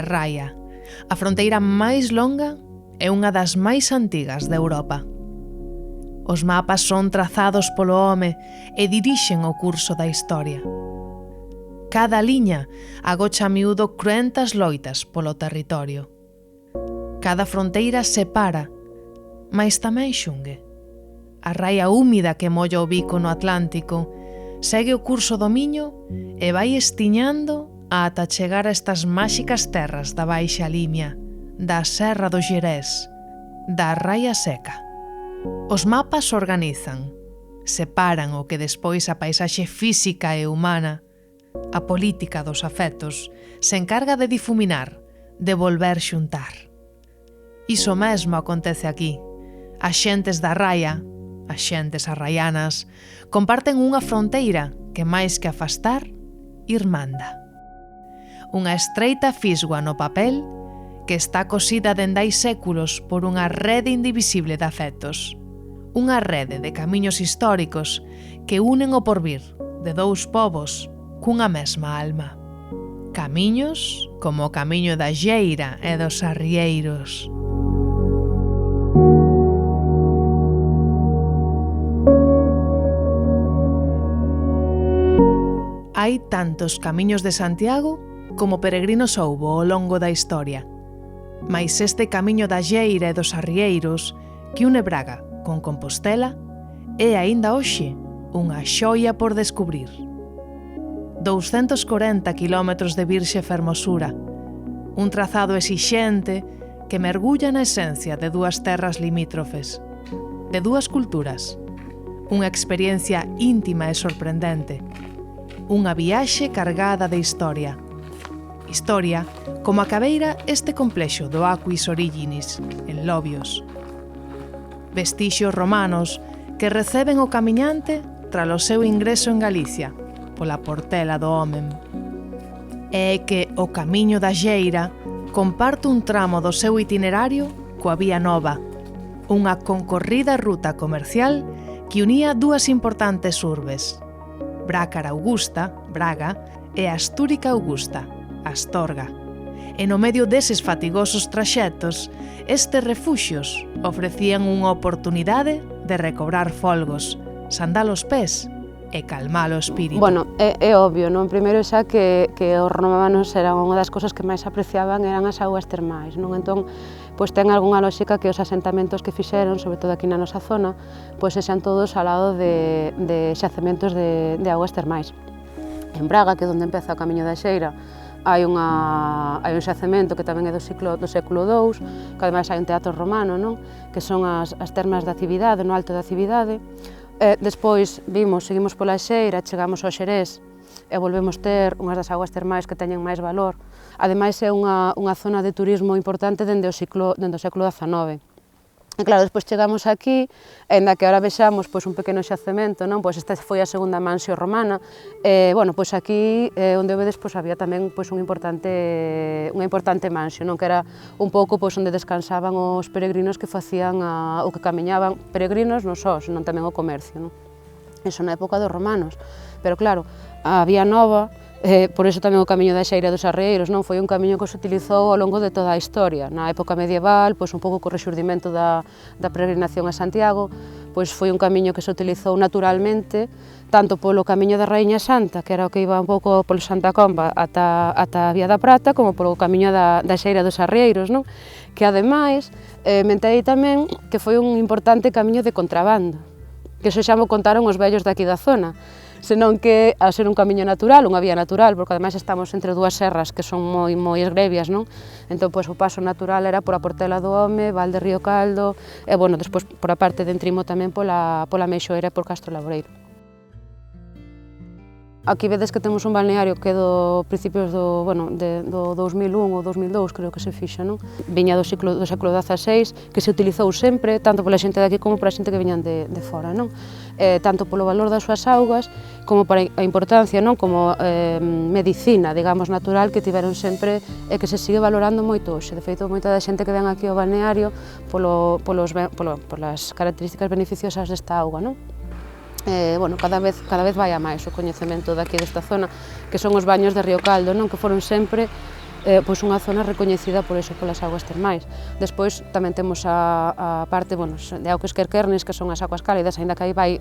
Raia, a fronteira máis longa e unha das máis antigas de Europa. Os mapas son trazados polo home e dirixen o curso da historia. Cada liña agocha a miúdo cruentas loitas polo territorio. Cada fronteira separa, mais tamén xungue. A raia húmida que molla o bico no Atlántico segue o curso do Miño e vai estiñando ata chegar a estas máxicas terras da Baixa Limia, da Serra do Xerés, da Raia Seca. Os mapas organizan, separan o que despois a paisaxe física e humana, a política dos afectos, se encarga de difuminar, de volver xuntar. Iso mesmo acontece aquí. As xentes da raia, as xentes arraianas, comparten unha fronteira que máis que afastar, irmanda. Unha estreita fisgua no papel que está cosida dende hai séculos por unha rede indivisible de afectos. Unha rede de camiños históricos que unen o porvir de dous povos cunha mesma alma. Camiños como o camiño da Lleira e dos Arrieiros. Hai tantos camiños de Santiago como peregrinos houbo ao longo da historia. Mais este camiño da Lleira e dos Arrieiros, que une Braga con Compostela, é aínda hoxe unha xoia por descubrir. 240 kilómetros de virxe fermosura, un trazado exixente que mergulla na esencia de dúas terras limítrofes, de dúas culturas, unha experiencia íntima e sorprendente, unha viaxe cargada de historia. Historia como a cabeira este complexo do Aquis Originis, en Lobios. Vestixios romanos que receben o camiñante tras o seu ingreso en Galicia, pola Portela do Omen. É que o Camiño da Lleira comparte un tramo do seu itinerario coa Vía Nova, unha concorrida ruta comercial que unía dúas importantes urbes, Brácara Augusta, Braga, e Astúrica Augusta, Astorga. E no medio deses fatigosos traxectos, estes refuxios ofrecían unha oportunidade de recobrar folgos, sandar os pés e calmar o espírito. Bueno, é obvio, non? Primeiro xa que os romanos eran unha das cousas que máis apreciaban eran as augas termais, non? Entón, pois ten algunha lógica que os asentamentos que fixeron, sobre todo aquí na nosa zona, pois sexan todos ao lado de xacementos de augas termais. En Braga, que é onde empeza o Camiño da Xeira, hai un xacemento que tamén é do século II, que ademais hai un teatro romano, non? Que son as termas da Cividade, no Alto da Cividade. Despois seguimos pola Xeira, chegamos ao Xerés e volvemos ter unhas das augas termais que teñen máis valor. Ademais é unha zona de turismo importante dende o século XIX. E claro, despois chegamos aquí, ainda que ahora vexamos pois, un pequeno xacemento, non? Pois esta foi a segunda mansio romana, bueno, pois aquí onde vedes pois, había tamén pois, unha importante mansio, non? Que era un pouco pois, onde descansaban os peregrinos que facían o que camiñaban, peregrinos non só, senón tamén o comercio, non? Eso na época dos romanos, pero claro, a Vía Nova, por iso tamén o Camiño da Xeira dos Arrieiros, non? Foi un camiño que se utilizou ao longo de toda a historia. Na época medieval, pois un pouco co rexurdimento da peregrinación a Santiago, pois foi un camiño que se utilizou naturalmente, tanto polo Camiño da Raíña Santa, que era o que iba un pouco polo Santa Comba ata a Vía da Prata, como polo Camiño da Xeira dos Arrieiros, non? Que ademais, mentei tamén que foi un importante camiño de contrabando, que iso xa mo contaron os vellos daqui da zona, senón que, ao ser un camiño natural, unha vía natural, porque ademais estamos entre dúas serras que son moi esgrevias, non? Entón, pois, o paso natural era por a Portela do Home, Val de Río Caldo, e, bueno, despois, por a parte de Entrimo tamén pola Meixoeira e por Castro Laboreiro. Aquí vedes que temos un balneario que é do principios do 2001 ou 2002, creo que se fixa, non? Viña do século XVI, que se utilizou sempre, tanto pola xente de aquí como pola xente que viñan de fora, non? Tanto polo valor das súas augas, como para a importancia, non? Como medicina, digamos, natural, que tiveron sempre e que se sigue valorando moito hoxe. De feito, moita da xente que ven aquí ao balneario polas características beneficiosas desta auga, non? Bueno, cada vez vai a máis o coñecemento daqui desta zona, que son os baños de Río Caldo, non? Que foron sempre pois unha zona recoñecida por eso, polas augas termais. Despois tamén temos a parte de Auques-Querquernes, que son as augas cálidas, aínda que aí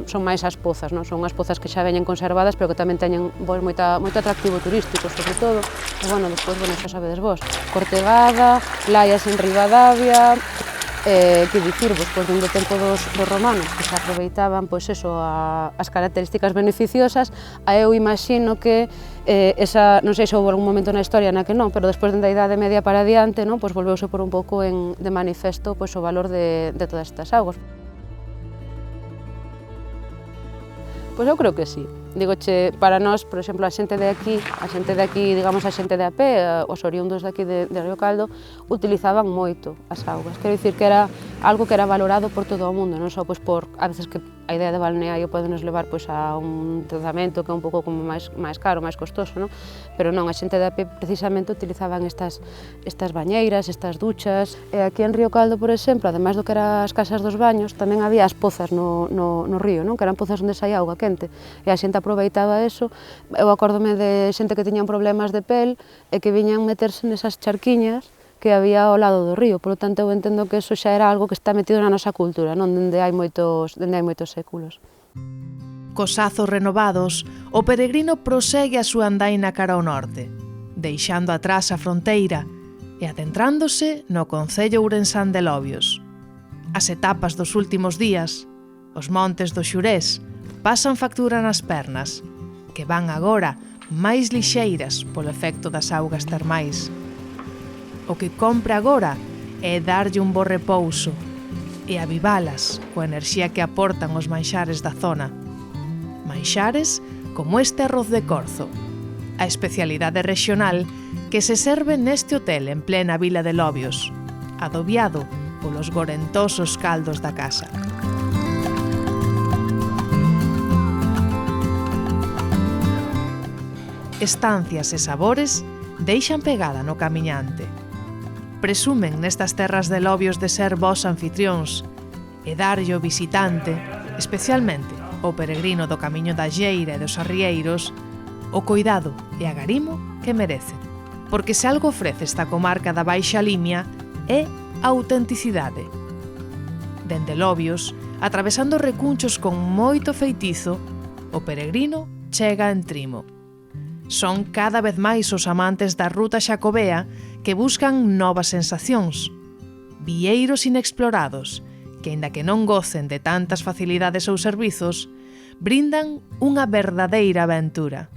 son máis as pozas, non? Son as pozas que xa veñen conservadas, pero que tamén teñen moito atractivo turístico, sobre todo. E despois, xa sabedes vos, Cortegada, Laias en Ribadavia, que dicirvos, dende o tempo dos romanos, que se aproveitaban as características beneficiosas, eu imagino que non sei se houve algún momento na historia na que non, pero despois da Idade Media para adiante, volveuse por un pouco de manifesto o valor de todas estas augas. Pois eu creo que sí. Digoche, para nós, por exemplo, a xente de aquí, digamos a xente de a pé, os oriundos de aquí de Río Caldo, utilizaban moito as augas. Quero dicir que era algo que era valorado por todo o mundo, non só por, a veces que a idea de balneario pode nos levar a un tratamento que é un pouco como máis caro, máis costoso, non? Pero non, a xente de a pé precisamente utilizaban estas bañeiras, estas duchas. E aquí en Río Caldo, por exemplo, ademais do que eran as casas dos baños, tamén había as pozas no río, non? Que eran pozas onde saía auga quente. E a xente aproveitaba eso. Eu acórdome de xente que tiñan problemas de pel e que viñan meterse nesas charquiñas que había ao lado do río. Por lo tanto, eu entendo que eso xa era algo que está metido na nosa cultura, non? Dende hai moitos séculos. Cos azos renovados, o peregrino prosegue a súa andaina cara ao norte, deixando atrás a fronteira e adentrándose no concello ourensán de Lobios. As etapas dos últimos días, os montes do Xurés, pasan factura nas pernas, que van agora máis lixeiras polo efecto das augas termais. O que compre agora é darlle un bo repouso e avivalas coa enerxía que aportan os manxares da zona. Manxares como este arroz de corzo, a especialidade rexional que se serve neste hotel en plena vila de Lobios, adobiado polos gorentosos caldos da casa. Estancias e sabores deixan pegada no camiñante. Presumen nestas terras de Lobios de ser vós anfitrións e darlle ao visitante, especialmente o peregrino do Camiño da Lleira e dos Arrieiros, o coidado e agarimo que merecen. Porque se algo ofrece esta comarca da Baixa Limia é a autenticidade. Dende Lobios, atravesando recunchos con moito feitizo, o peregrino chega en Trimo. Son cada vez máis os amantes da ruta xacobea que buscan novas sensacións, vieiros inexplorados, que, aínda que non gocen de tantas facilidades ou servizos, brindan unha verdadeira aventura.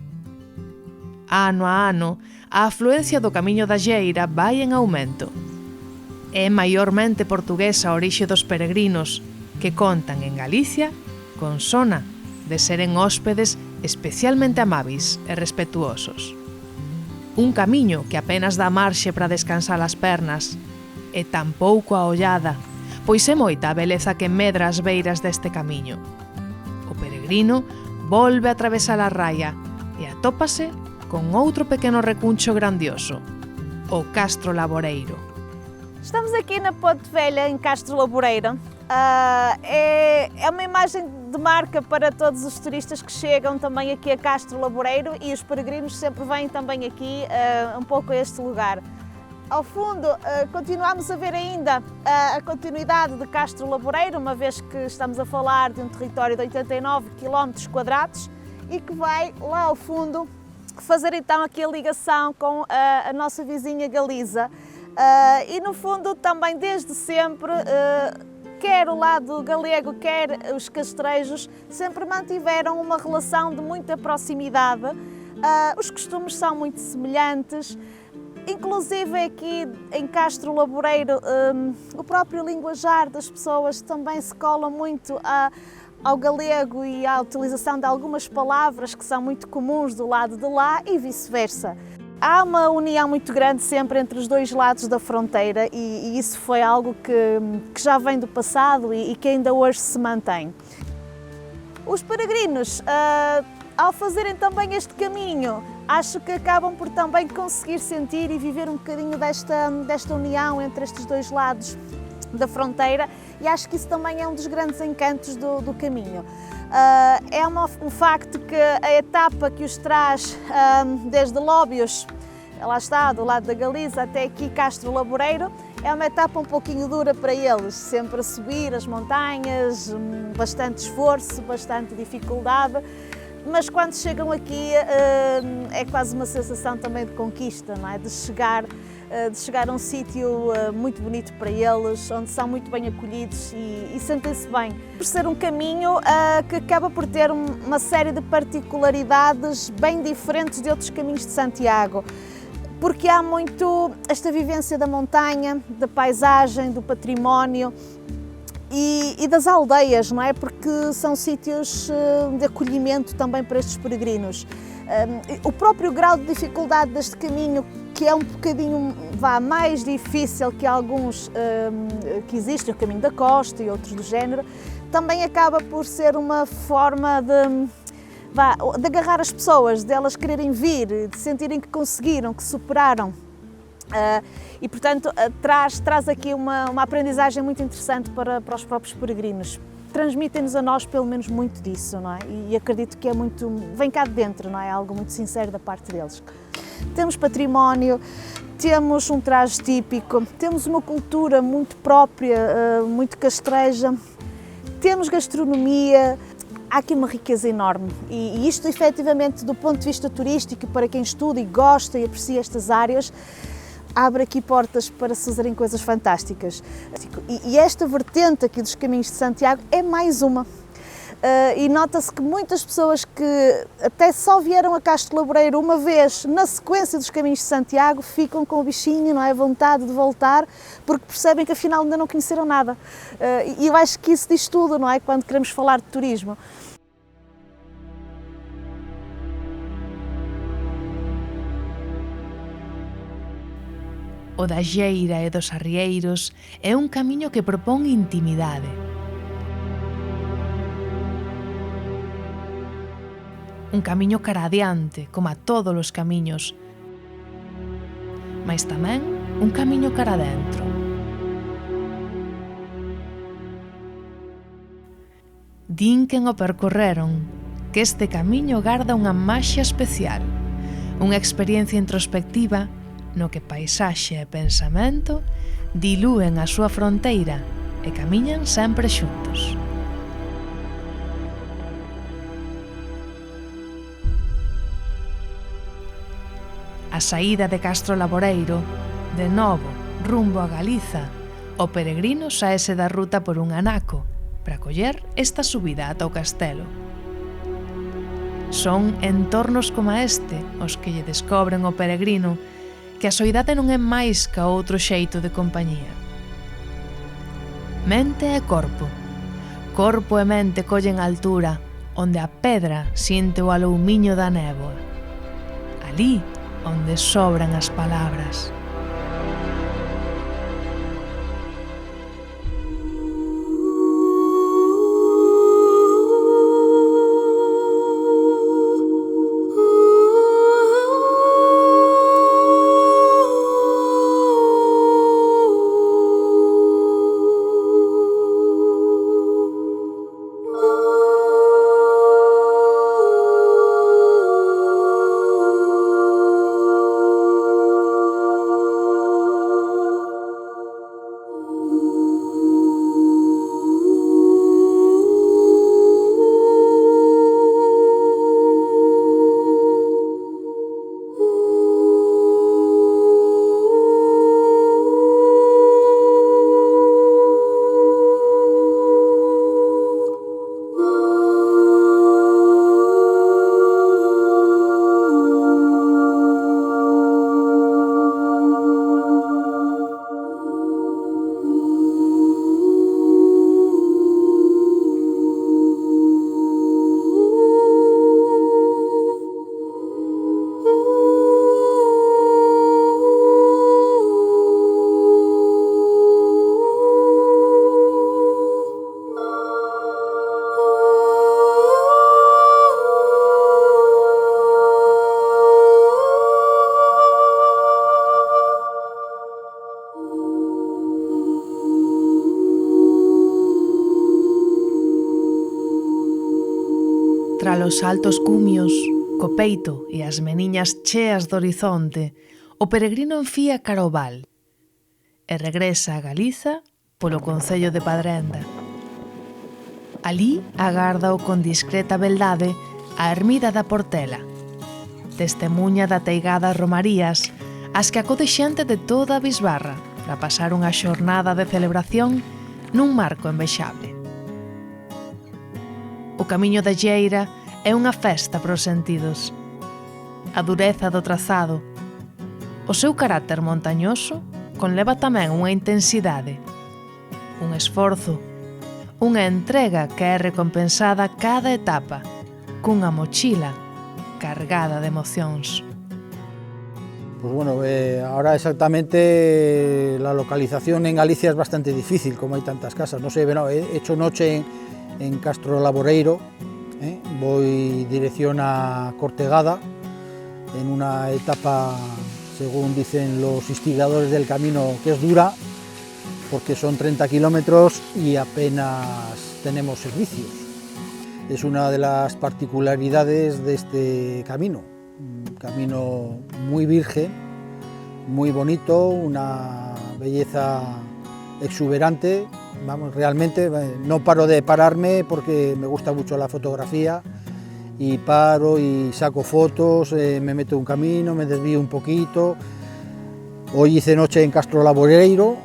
Ano a ano, a afluencia do Camiño da Lleira vai en aumento. É maiormente portuguesa a orixe dos peregrinos, que contan en Galicia con sona de seren hóspedes especialmente amáveis e respetuosos. Un camiño que apenas dá marxe para descansar as pernas, e tampouco a ollada, pois é moita a beleza que medra as beiras deste camiño. O peregrino volve a atravesar a raia e atópase con outro pequeno recuncho grandioso, o Castro Laboreiro. Estamos aqui na Ponte Velha, em Castro Laboreiro. É uma imagem de marca para todos os turistas que chegam também aqui a Castro Laboreiro, e os peregrinos sempre vêm também aqui um pouco a este lugar. Ao fundo, continuamos a ver ainda a continuidade de Castro Laboreiro, uma vez que estamos a falar de um território de 89 km² e que vai lá ao fundo fazer então aqui a ligação com a nossa vizinha Galiza. E no fundo também desde sempre, quer o lado galego, quer os castrejos, sempre mantiveram uma relação de muita proximidade. Os costumes são muito semelhantes, inclusive aqui em Castro Laboreiro, o próprio linguajar das pessoas também se cola muito ao galego e à utilização de algumas palavras que são muito comuns do lado de lá e vice-versa. Há uma união muito grande sempre entre os dois lados da fronteira e isso foi algo que já vem do passado e que ainda hoje se mantém. Os peregrinos, ao fazerem também este caminho, acho que acabam por também conseguir sentir e viver um bocadinho desta união entre estes dois lados da fronteira, e acho que isso também é um dos grandes encantos do caminho. É um facto que a etapa que os traz desde Lobios lá está, do lado da Galiza até aqui Castro Laboreiro, é uma etapa um pouquinho dura para eles, sempre a subir as montanhas, bastante esforço, bastante dificuldade, mas quando chegam aqui é quase uma sensação também de conquista, não é? De chegar a um sítio muito bonito para eles, onde são muito bem acolhidos e sentem-se bem. Por ser um caminho que acaba por ter uma série de particularidades bem diferentes de outros caminhos de Santiago, porque há muito esta vivência da montanha, da paisagem, do património e das aldeias, não é? Porque são sítios de acolhimento também para estes peregrinos. O próprio grau de dificuldade deste caminho, que é um bocadinho mais difícil que alguns que existem, o caminho da costa e outros do género, também acaba por ser uma forma de agarrar as pessoas, de elas quererem vir, de sentirem que conseguiram, que superaram. E, portanto, traz aqui uma aprendizagem muito interessante para os próprios peregrinos. Transmitem-nos a nós, pelo menos, muito disso, não é? E acredito que é muito, vem cá de dentro, não é? Algo muito sincero da parte deles. Temos património, temos um traje típico, temos uma cultura muito própria, muito castreja, temos gastronomia, há aqui uma riqueza enorme e isto, efetivamente, do ponto de vista turístico, para quem estuda e gosta e aprecia estas áreas, abre aqui portas para se fazerem coisas fantásticas. E esta vertente aqui dos Caminhos de Santiago é mais uma. E nota-se que muitas pessoas que até só vieram a Castro Laboreiro uma vez na sequência dos Caminhos de Santiago ficam com o bichinho, não é? Vontade de voltar, porque percebem que afinal ainda não conheceram nada. E eu acho que isso diz tudo, não é? Quando queremos falar de turismo. O da Lleira e dos Arrieiros é un camiño que propón intimidade. Un camiño cara adiante, como a todos os camiños, mais tamén un camiño cara adentro. Din quen o percorreron que este camiño garda unha maxia especial, unha experiencia introspectiva no que paisaxe e pensamento dilúen a súa fronteira e camiñan sempre xuntos. A saída de Castro Laboreiro, de novo rumbo a Galiza, o peregrino saese da ruta por un anaco para coller esta subida ata o castelo. Son entornos como este os que lle descobren o peregrino que a soidade non é máis ca outro xeito de compañía. Mente e corpo. Corpo e mente collen altura, onde a pedra sinte o aloumiño da néboa. Ali onde sobran as palabras. Tras os altos cumios, co peito e as meniñas cheas do horizonte, o peregrino enfía cara ao val e regresa a Galiza polo concello de Padrenda. Alí agárdao con discreta beldade a ermida da Portela, testemuña da teigada romarías as que acode xente de toda a bisbarra para pasar unha xornada de celebración nun marco envexable. O Camiño da Lleira é unha festa para os sentidos. A dureza do trazado, o seu carácter montañoso conleva tamén unha intensidade, un esforzo, unha entrega que é recompensada cada etapa cunha mochila cargada de emocións. Pues bueno, ahora exactamente la localización en Galicia es bastante difícil, como hay tantas casas. No sé, bueno, he hecho noche en Castro Laboreiro, voy dirección a Cortegada, en una etapa, según dicen los instigadores del camino, que es dura, porque son 30 kilómetros y apenas tenemos servicios. Es una de las particularidades de este camino. Un camino muy virgen, muy bonito, una belleza exuberante. Vamos, realmente no paro de pararme porque me gusta mucho la fotografía y paro y saco fotos, me meto en un camino, me desvío un poquito. Hoy hice noche en Castro Laboreiro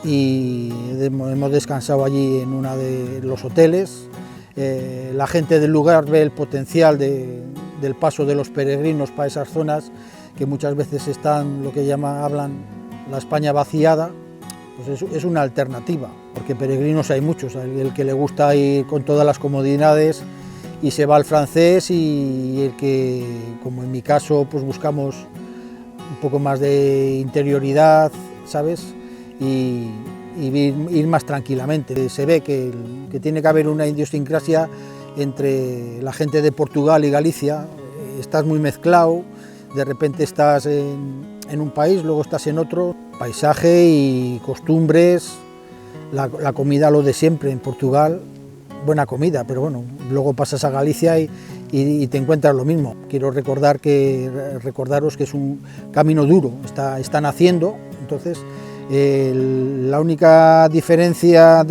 y hemos descansado allí en uno de los hoteles. La gente del lugar ve el potencial del paso de los peregrinos para esas zonas que muchas veces están, lo que hablan la España vaciada. Pues es una alternativa, porque peregrinos hay muchos, el que le gusta ir con todas las comodidades y se va al francés, y el que, como en mi caso, pues buscamos un poco más de interioridad, ¿sabes? Y ir más tranquilamente. Se ve que tiene que haber una idiosincrasia entre la gente de Portugal y Galicia. Estás muy mezclado, de repente estás en un país, luego estás en otro. Paisaje y costumbres, la comida lo de siempre en Portugal, buena comida, pero bueno, luego pasas a Galicia y te encuentras lo mismo. Quiero recordaros que es un camino duro, está naciendo, entonces la única diferencia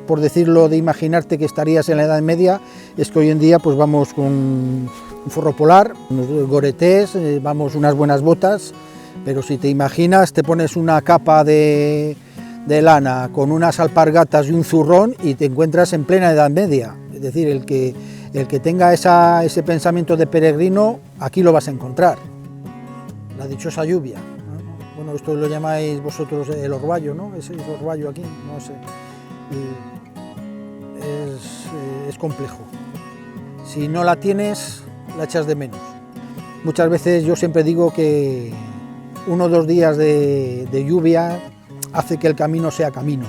por decirlo, de imaginarte que estarías en la Edad Media, es que hoy en día pues vamos con un forro polar, unos goretés, vamos unas buenas botas, pero si te imaginas, te pones una capa de lana con unas alpargatas y un zurrón y te encuentras en plena Edad Media. Es decir, el que tenga ese pensamiento de peregrino, aquí lo vas a encontrar. La dichosa lluvia, ¿no? Bueno, esto lo llamáis vosotros el orvallo, ¿no? Es orvallo aquí, no sé. Es complejo. Si no la tienes, la echas de menos. Muchas veces yo siempre digo que 1 o 2 días de lluvia hace que el camino sea camino.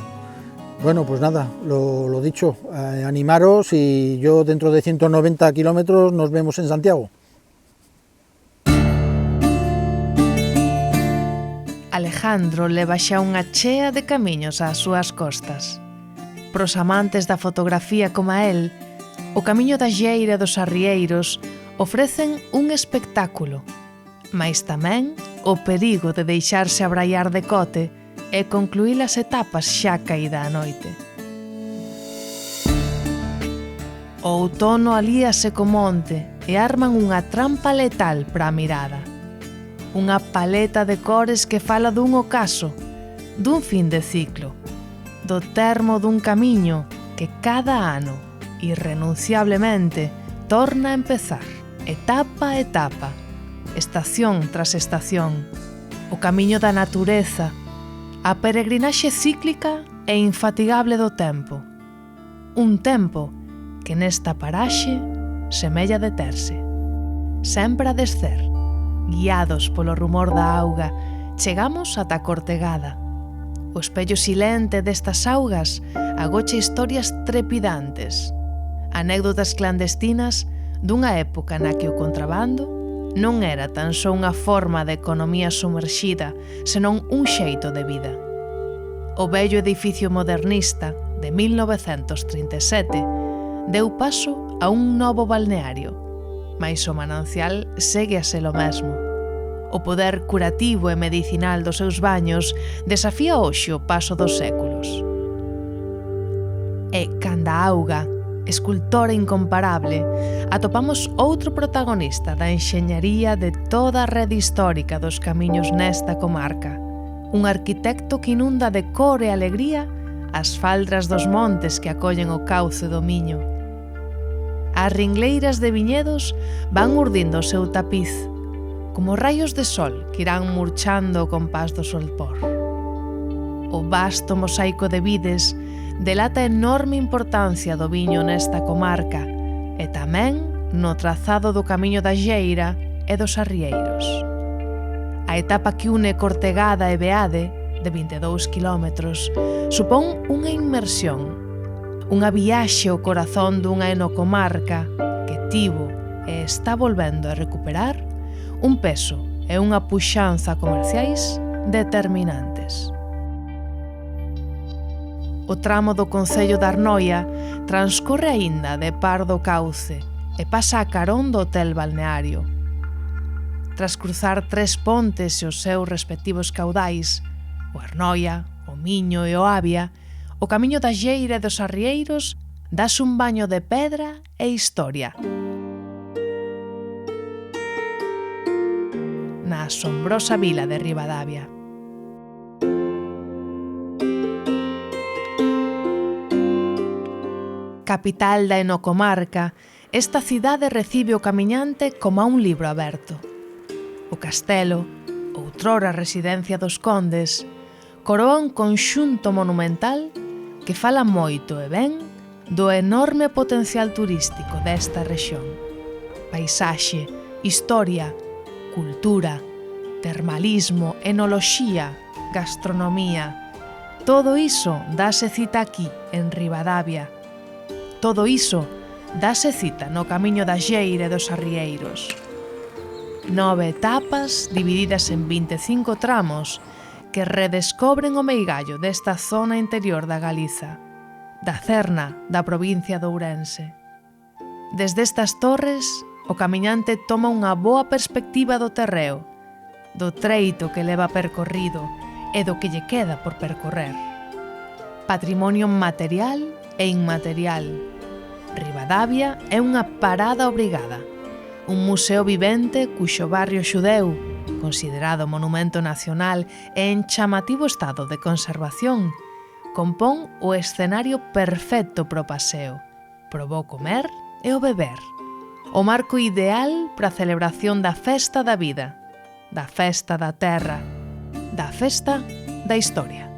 Bueno, pues nada, lo dicho, animaros, y yo dentro de 190 kilómetros nos vemos en Santiago. Alejandro leva xa unha chea de camiños ás súas costas. Pros amantes da fotografía como a él, o Camiño da Lleira dos Arrieiros ofrecen un espectáculo, mais tamén o perigo de deixarse abraiar de cote e concluir as etapas xa caída a noite. O outono alíase co monte e arman unha trampa letal para a mirada. Unha paleta de cores que fala dun ocaso, dun fin de ciclo, do termo dun camiño que cada ano, irrenunciablemente, torna a empezar, etapa a etapa, estación tras estación, o camiño da natureza, a peregrinaxe cíclica e infatigable do tempo. Un tempo que nesta paraxe semella deterse. Sempre a descer, guiados polo rumor da auga, chegamos ata a Cortegada. O espello silente destas augas agocha historias trepidantes, anécdotas clandestinas dunha época na que o contrabando non era tan só unha forma de economía sumerxida, senón un xeito de vida. O vello edificio modernista de 1937 deu paso a un novo balneario, mais o manancial segue a ser o mesmo. O poder curativo e medicinal dos seus baños desafía hoxe o paso dos séculos. E canda auga, escultora incomparable, atopamos outro protagonista da enxeñaría de toda a rede histórica dos camiños nesta comarca, un arquitecto que inunda de cor e alegría as faldras dos montes que acollen o cauce do Miño. As ringleiras de viñedos van urdindo o seu tapiz, como raios de sol que irán murchando o compás do solpor. O vasto mosaico de vides delata a enorme importancia do viño nesta comarca e tamén no trazado do camiño da Lleira e dos Arrieiros. A etapa que une Cortegada e Beade, de 22 kilómetros, supón unha inmersión, unha viaxe ao corazón dunha enocomarca que tivo e está volvendo a recuperar un peso e unha puxanza comerciais determinantes. O tramo do concello de Arnoia transcorre aínda de par do cauce e pasa a carón do hotel balneario. Tras cruzar 3 pontes e os seus respectivos caudais, o Arnoia, o Miño e o Avia, o camiño da Lleira e dos Arrieiros dás un baño de pedra e historia. Na asombrosa vila de Ribadavia. Capital da enocomarca, esta cidade recibe o camiñante como a un libro aberto. O castelo, outrora residencia dos condes, coroa un conxunto monumental que fala moito e ben do enorme potencial turístico desta rexión. Paisaxe, historia, cultura, termalismo, enoloxía, gastronomía. Todo iso dáse cita aquí, en Ribadavia. Todo iso dáse cita no camiño da Lleira e dos Arrieiros. 9 etapas divididas en 25 tramos que redescobren o meigallo desta zona interior da Galiza, da Cerna, da provincia de Ourense. Desde estas torres, o camiñante toma unha boa perspectiva do terreo, do treito que leva percorrido e do que lle queda por percorrer. Patrimonio material e inmaterial. Ribadavia é unha parada obrigada, un museo vivente cuxo barrio xudeu, considerado monumento nacional e en chamativo estado de conservación, compón o escenario perfecto pro paseo, pro bo comer e o beber. O marco ideal para a celebración da festa da vida, da festa da terra, da festa da historia.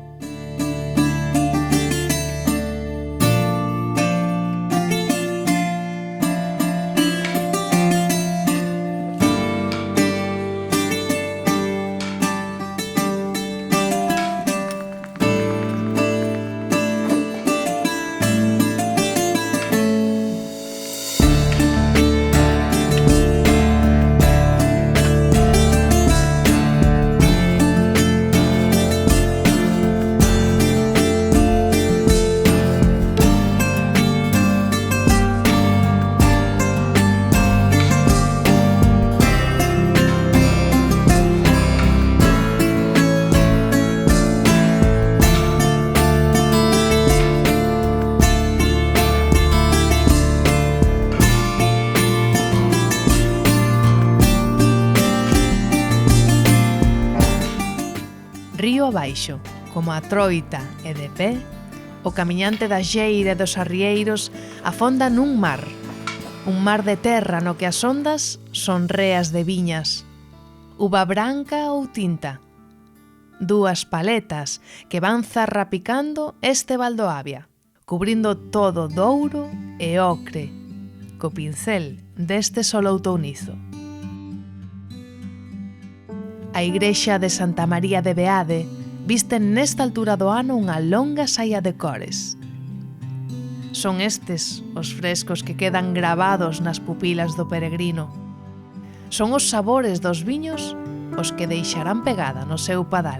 Río abaixo, como a troita e de pé, o camiñante da Lleira e dos Arrieiros afonda nun mar de terra no que as ondas son reas de viñas, uva branca ou tinta, dúas paletas que van zarrapicando este val do Avia, cubrindo todo douro e ocre, co pincel deste sol outounizo. A igrexa de Santa María de Beade viste nesta altura do ano unha longa saia de cores. Son estes os frescos que quedan gravados nas pupilas do peregrino. Son os sabores dos viños os que deixarán pegada no seu padal.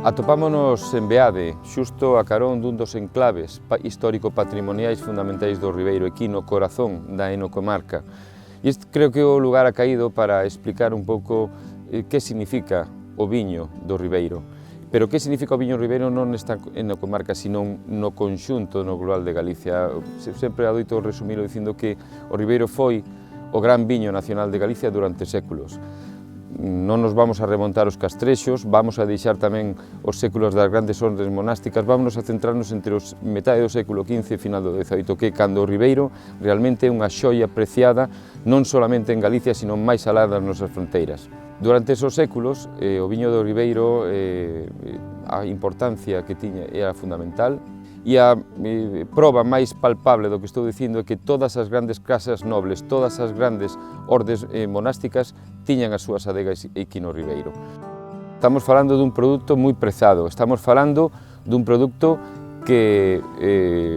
Atopámonos en Beade, xusto a carón dun dos enclaves histórico-patrimoniais fundamentais do Ribeiro Equino, corazón da enocomarca. E este creo que é o lugar acaído para explicar un pouco que significa o viño do Ribeiro. Pero que significa o viño ribeiro non está na comarca, sino no conxunto no global de Galicia. Sempre adoito resumilo dicindo que o Ribeiro foi o gran viño nacional de Galicia durante séculos. Non nos vamos a remontar os castrexos, vamos a deixar tamén os séculos das grandes ordes monásticas, vamos a centrarnos entre os metade do século XV e final do XVIII, que cando o Ribeiro realmente é unha xoia preciada non solamente en Galicia, sino máis alá das nosas fronteiras. Durante esos séculos, o viño do Ribeiro, a importancia que tiña era fundamental, e a proba máis palpable do que estou dicindo é que todas as grandes casas nobles, todas as grandes ordes monásticas tiñan as súas adegas aquí no Ribeiro. Estamos falando dun produto moi prezado, estamos falando dun produto que,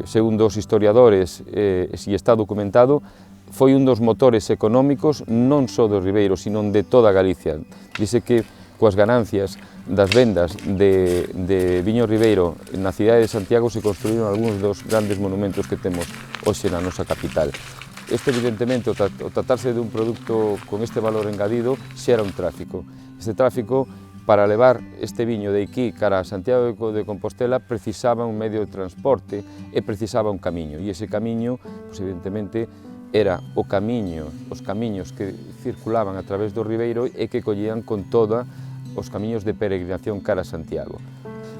segundo os historiadores, se está documentado, foi un dos motores económicos non só do Ribeiro, sino de toda Galicia. Dice que coas ganancias das vendas de viño ribeiro na cidade de Santiago se construíron algúns dos grandes monumentos que temos hoxe na nosa capital. Este, evidentemente, o tratarse dun produto con este valor engadido, xera un tráfico. Este tráfico, para levar este viño de aquí cara a Santiago de Compostela, precisaba un medio de transporte e precisaba un camiño. E ese camiño, pues, evidentemente, era o camiño, os camiños que circulaban a través do Ribeiro e que collían con toda os camiños de peregrinación cara a Santiago.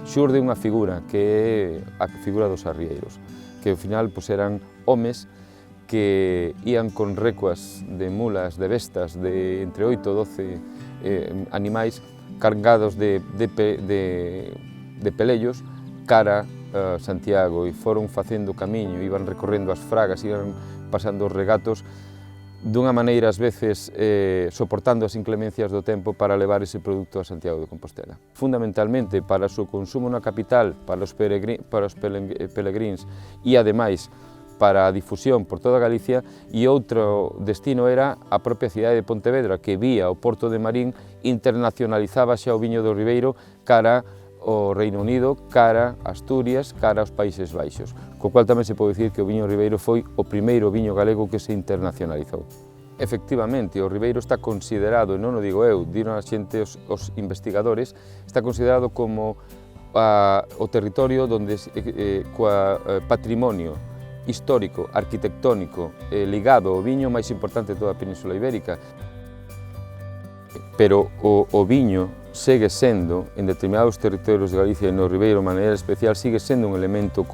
Xurde unha figura que é a figura dos arrieiros, que ao final pues, eran homes que ían con recuas de mulas, de bestas, de entre 8 e 12 animais cargados de pelellos cara a Santiago, e foron facendo camiño, iban recorrendo as fragas, iban pasando os regatos, dunha maneira, ás veces, soportando as inclemencias do tempo para levar ese produto a Santiago de Compostela. Fundamentalmente, para o seu consumo na capital, para os pelegríns e, ademais, para a difusión por toda Galicia, e outro destino era a propia cidade de Pontevedra, que vía o Porto de Marín internacionalizaba xa o viño do Ribeiro cara o Reino Unido, cara a Asturias, cara aos Países Baixos, co cual tamén se pode dicir que o viño ribeiro foi o primeiro viño galego que se internacionalizou. Efectivamente, o Ribeiro está considerado, e non o digo eu, diron a xente os investigadores, está considerado como o territorio onde coa patrimonio histórico, arquitectónico, ligado ao viño máis importante de toda a Península Ibérica. Pero o viño segue sendo, en determinados territorios de Galicia e no Ribeiro, de maneira especial, sigue sendo un elemento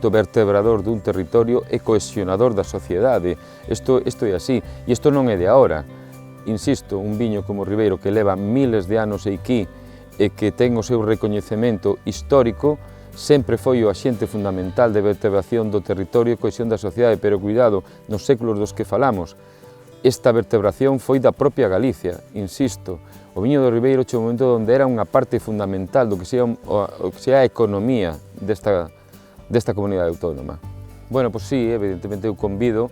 vertebrador dun territorio e cohesionador da sociedade. Isto é así, e isto non é de agora. Insisto, un viño como o Ribeiro que leva miles de anos aquí e que ten o seu recoñecemento histórico, sempre foi o axente fundamental de vertebración do territorio e cohesión da sociedade, pero cuidado, nos séculos dos que falamos, esta vertebración foi da propia Galicia, insisto. O viño do Ribeiro chegou un momento onde era unha parte fundamental do que sea a economía desta comunidade autónoma. Bueno, pois sí, evidentemente eu convido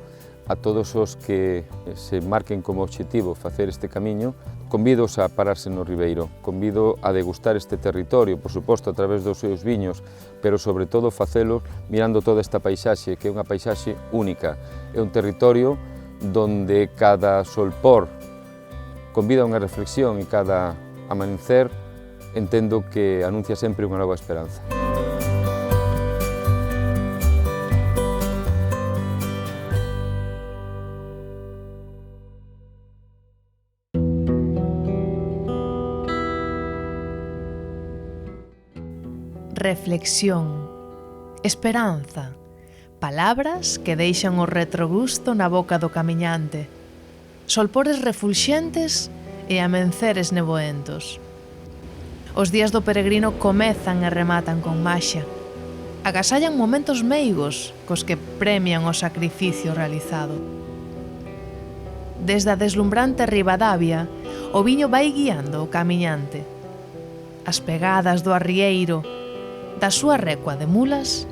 a todos os que se marquen como obxectivo facer este camiño, convido a pararse no Ribeiro, convido a degustar este territorio, por suposto, a través dos seus viños, pero sobre todo facelo mirando toda esta paisaxe, que é unha paisaxe única. É un territorio donde cada solpor convida a unha reflexión e cada amanecer entendo que anuncia sempre unha nova esperanza. Reflexión, esperanza, palabras que deixan o retrogusto na boca do camiñante, solpores refulxentes e amenceres neboentos. Os días do peregrino comezan e rematan con maxia. Agasallan momentos meigos cos que premian o sacrificio realizado. Desde a deslumbrante Ribadavia, o viño vai guiando o camiñante. As pegadas do arrieiro, da súa recua de mulas,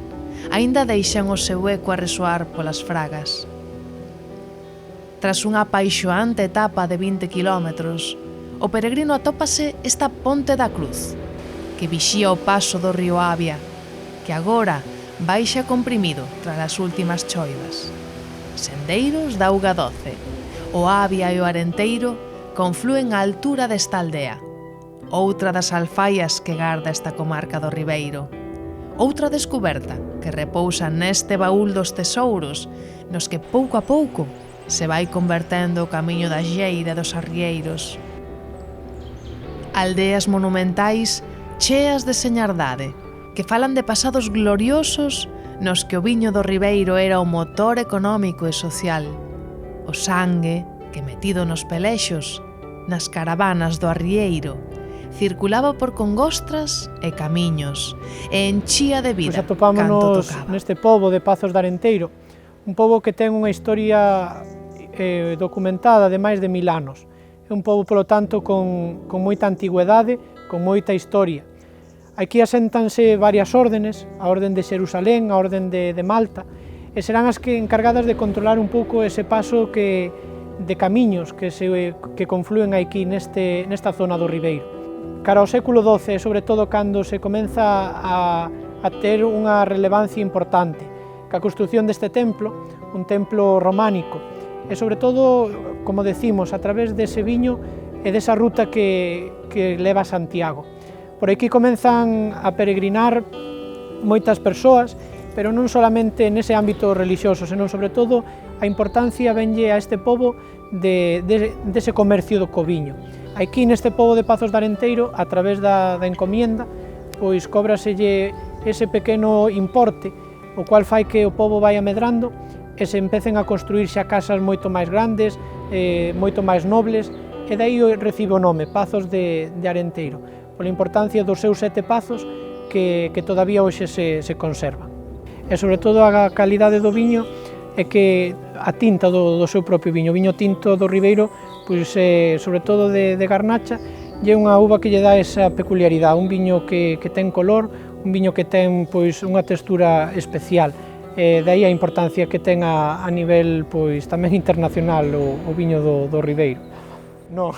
aínda deixan o seu eco a resoar polas fragas. Tras unha apaixoante etapa de 20 kilómetros, o peregrino atópase esta Ponte da Cruz, que vixía o paso do río Avia, que agora baixa comprimido tras as últimas choivas. sendeiros da auga doce. O Avia e o Arenteiro conflúen á altura desta aldea, outra das alfaias que garda esta comarca do Ribeiro. Outra descoberta que repousa neste baúl dos tesouros, nos que pouco a pouco se vai convertendo o camiño da Lleira e dos Arrieiros. Aldeas monumentais cheas de señardade, que falan de pasados gloriosos nos que o viño do Ribeiro era o motor económico e social. O sangue, que metido nos pelexos, nas caravanas do Arrieiro, circulaba por congostras e camiños, e enchía de vida Pois atopámonos canto tocaba. neste pobo de Pazos de Arenteiro, un pobo que ten unha historia documentada de máis de 1000 anos. É un pobo, polo tanto, con moita antigüedade, con moita historia. Aquí aséntanse varias órdenes, a Orden de Xerusalén, a Orden de Malta, e serán as que encargadas de controlar un pouco ese paso de camiños que conflúen aquí nesta zona do Ribeiro. Cara ao século XII, sobre todo cando se comeza a ter unha relevancia importante, ca construción deste templo, un templo románico, e sobre todo, como decimos, a través dese viño e desa ruta que leva a Santiago. Por aquí comenzan a peregrinar moitas persoas, pero non solamente nese ámbito religioso, senón sobre todo a importancia venlle a este pobo dese comercio do coviño. Aquí neste pobo de Pazos de Arenteiro, a través da encomienda, pois cóbraselle ese pequeno importe, o cual fai que o pobo vai medrando e se empecen a construir xa casas moito máis grandes, moito máis nobles, e dai recibe o nome, Pazos de Arenteiro, pola importancia dos seus 7 pazos que todavía hoxe se conservan. E sobre todo a calidade do viño é que a tinta do seu propio viño, o viño tinto do Ribeiro, pois sobre todo de Garnacha, é unha uva que lle dá esa peculiaridade, un viño que ten color, un viño que ten pois unha textura especial. Daí a importancia que ten a nivel pois tamén internacional o viño do Ribeiro. Non,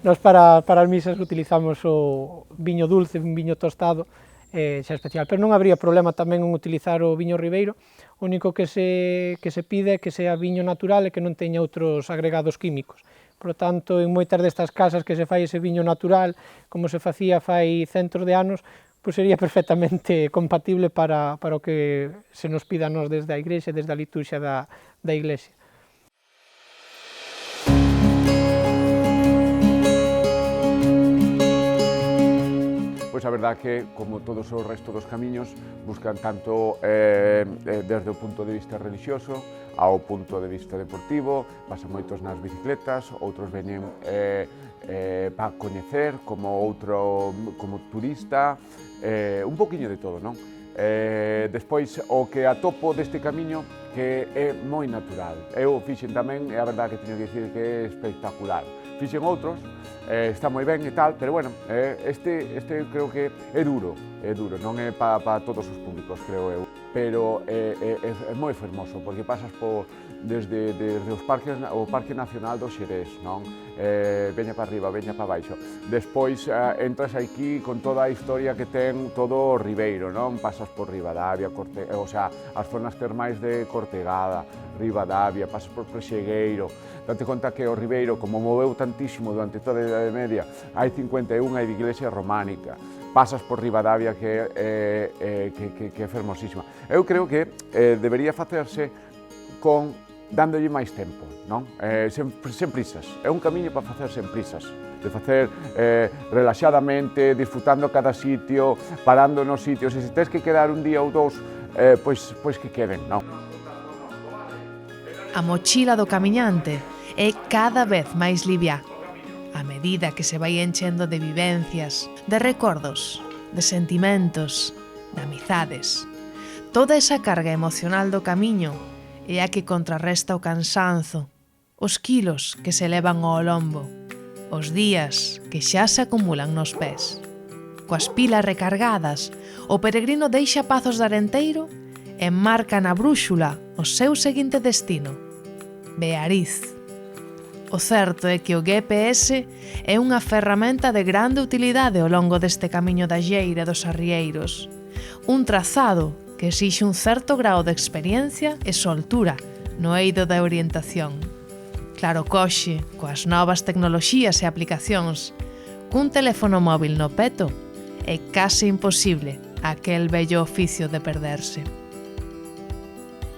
nós para as misas utilizamos o viño dulce, un viño tostado, xa especial, pero non habría problema tamén en utilizar o viño Ribeiro, o único que se pide é que sea viño natural e que non teña outros agregados químicos. Por lo tanto, en moitas destas casas que se fai ese viño natural, como se facía fai centos de anos, pois sería perfectamente compatible para o que se nos pida a nos desde a Igrexa, desde a liturxia da Iglesia. Pois a verdade que, como todos os restos dos camiños, buscan tanto desde o punto de vista religioso ao punto de vista deportivo, pasan moitos nas bicicletas, outros veñen para coñecer como turista, un poquinho de todo, non? Despois, o que atopo deste camiño que é moi natural. Eu fixen tamén, e a verdade que teño que dicir que é espectacular. Fixen outros, está moi ben e tal, pero bueno, este creo que é duro, non é para todos os públicos, creo eu, pero é moi fermoso, porque pasas desde o Parque Nacional do Xerés, non? Veña para arriba, veña para baixo. Despois entras aquí con toda a historia que ten todo o Ribeiro, non? Pasas por Ribadavia, o sea, as zonas termais de Cortegada, Ribadavia, pasas por Prexegueiro. Date conta que o Ribeiro, como moveu tantísimo durante toda a Idade Media, hai 51 iglesia románica. Pasas por Ribadavia, que é fermosísima. Eu creo que debería facerse dándolle máis tempo, non? Sen prisas. É un camiño para facer sen prisas, de facer relaxadamente, disfrutando cada sitio, parando nos sitios, e se tens que quedar un día ou dous, pois que queden, non? A mochila do camiñante é cada vez máis libia, a medida que se vai enchendo de vivencias, de recordos, de sentimentos, de amizades. Toda esa carga emocional do camiño é a que contrarresta o cansanzo, os quilos que se levan ao lombo, os días que xa se acumulan nos pés. Coas pilas recargadas, o peregrino deixa Pazos de Arenteiro e marca na brúxula o seu seguinte destino, Beariz. O certo é que o GPS é unha ferramenta de grande utilidade ao longo deste camiño da Lleira dos Arrieiros, un trazado que exixe un certo grao de experiencia e soltura no eido da orientación. Claro, coxe, coas novas tecnoloxías e aplicacións, cun teléfono móvil no peto, é case imposible aquel vello oficio de perderse.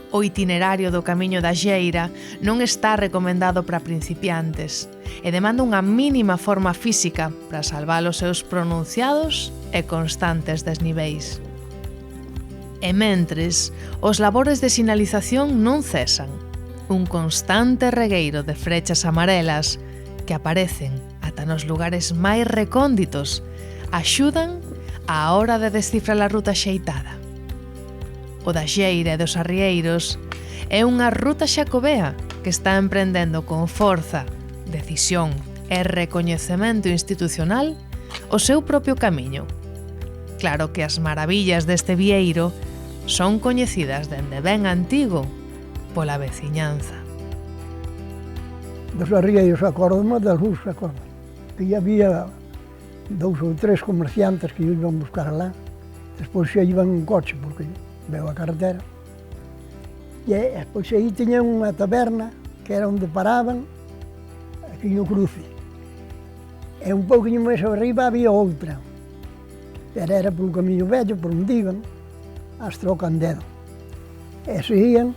O itinerario do Camiño da Xeira non está recomendado para principiantes e demanda unha mínima forma física para salvar os seus pronunciados e constantes desniveis. E mentres, os labores de sinalización non cesan. Un constante regueiro de frechas amarelas que aparecen ata nos lugares máis recónditos axudan á hora de descifrar a ruta xeitada. O da Xeira e dos Arrieiros é unha ruta xacobea que está emprendendo con forza, decisión e recoñecemento institucional o seu propio camiño. Claro que as maravillas deste vieiro son coñecidas dende ben antigo pola veciñanza. Dos Arrieiros acórdome, das luz acórdome, que había 2 ou 3 comerciantes que iban buscar alá, despois xa iban en coche, porque veo a carretera. E depois aí tiñan unha taberna que era onde paraban aquí no cruce. E un pouquinho máis arriba había outra. Era polo camiño vello, por onde iban, hasta o Candedo. E seguían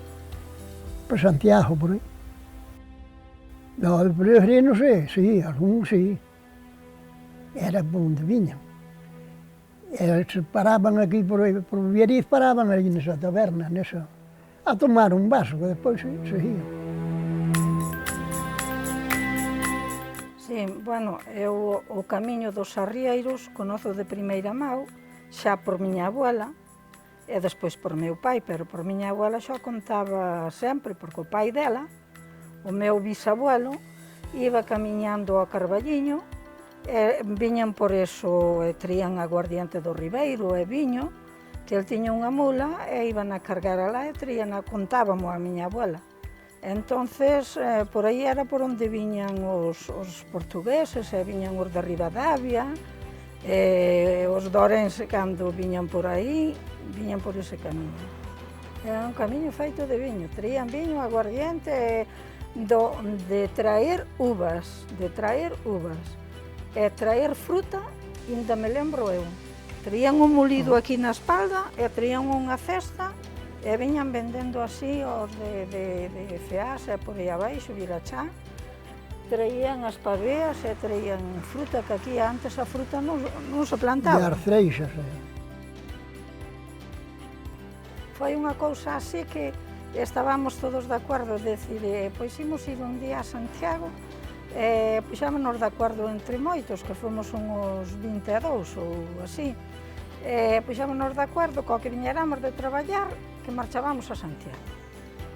para Santiago, por aí. No, de peregrinos, sí, algún sí. Era por onde viñan. Se paraban aquí por Viariz, paraban ali nesa taberna, a tomar un vaso, que despois seguían. Sí, bueno, eu o Camiño dos Arrieiros conozo de primeira mão, xa por miña abuela, e despois por meu pai, pero por miña abuela xa contaba sempre, porque o pai dela, o meu bisabuelo, iba camiñando ao Carballiño, viñan por eso e traían aguardiente do Ribeiro e viño, que el tiña unha mula e iban a cargar alá e traían, contábamos a miña abuela. Entonces, por aí era por onde viñan os portugueses, e viñan os de Ribadavia, e os de Ourense, cando viñan por aí, viñan por ese camiño. Era un camiño feito de viño, traían viño, aguardiente, de traer uvas, e traer fruta, ainda me lembro eu. Traían un molido aquí na espalda e traían unha cesta e viñan vendendo así os de Feas e por aí abaixo, Vilachá. Traían as paveas e traían fruta, que aquí antes a fruta non se plantaba. E as freixas. Foi unha cousa así que estábamos todos de acordo, de decir, pois imos ir un día a Santiago, puxámonos de acordo entre moitos, que fomos uns 22 ou así, puxámonos de acordo co que viñéramos de traballar, que marchábamos a Santiago.